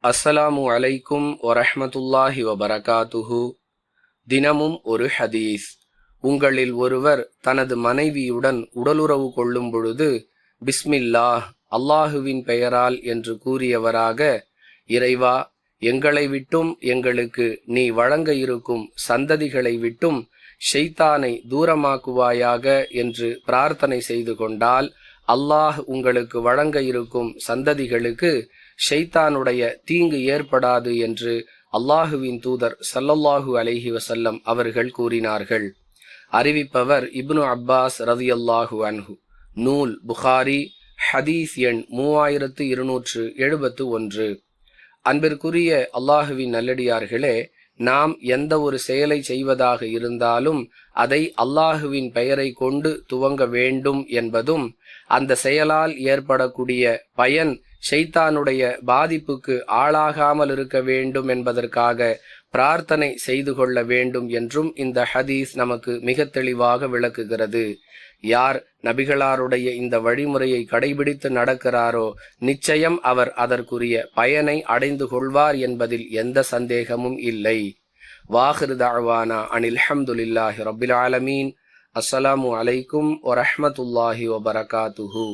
அஸ்ஸலாமு அலைக்கும் வரஹ்மத்துல்லாஹி வபரகாத்துஹு. தினமும் ஒரு ஹதீஸ். உங்களில் ஒருவர் தனது மனைவியுடன் உடலுறவு கொள்ளும் பொழுது பிஸ்மில்லாஹ், அல்லாஹுவின் பெயரால் என்று கூறியவராக, இறைவா, எங்களை விட்டும் எங்களுக்கு நீ வழங்க இருக்கும் சந்ததிகளை விட்டும் ஷைத்தானை தூரமாக்குவாயாக என்று பிரார்த்தனை செய்து கொண்டால், அல்லாஹ் உங்களுக்கு வழங்க இருக்கும் சந்ததிகளுக்கு ஷைத்தானுடைய தீங்கு ஏற்படாது என்று அல்லாஹுவின் தூதர் ஸல்லல்லாஹு அலைஹி வஸல்லம் அவர்கள் கூறினார்கள். அறிவிப்பவர் இப்னு அப்பாஸ் ரலியல்லாஹு அன்ஹு. நூல் புகாரி, ஹதீஸ் எண் 3271. அன்பிற்குரிய அல்லாஹுவின் நல்லடியார்களே, நாம் எந்த ஒரு செயலை செய்வதாக இருந்தாலும் அதை அல்லாஹுவின் பெயரை கொண்டு துவங்க வேண்டும் என்பதும், அந்த செயலால் ஏற்படக்கூடிய பயன் ஷைத்தானுடைய பாதிப்புக்கு ஆளாகாமல் இருக்க வேண்டும் என்பதற்காக பிரார்த்தனை செய்து கொள்ள வேண்டும் என்றும் இந்த ஹதீஸ் நமக்கு மிக தெளிவாக விளக்குகிறது. யார் நபிகளாருடைய இந்த வழிமுறையை கடைபிடித்து நடக்கிறாரோ நிச்சயம் அவர் அதற்குரிய பயனை அடைந்து கொள்வார் என்பதில் எந்த சந்தேகமும் இல்லை. வாஹிரு தஅவானா அனில் ஹம்துலில்லாஹி ரப்பில் ஆலமீன். அஸ்ஸலாமு அலைக்கும் வரஹ்மத்துல்லாஹி வபரகாத்துஹு.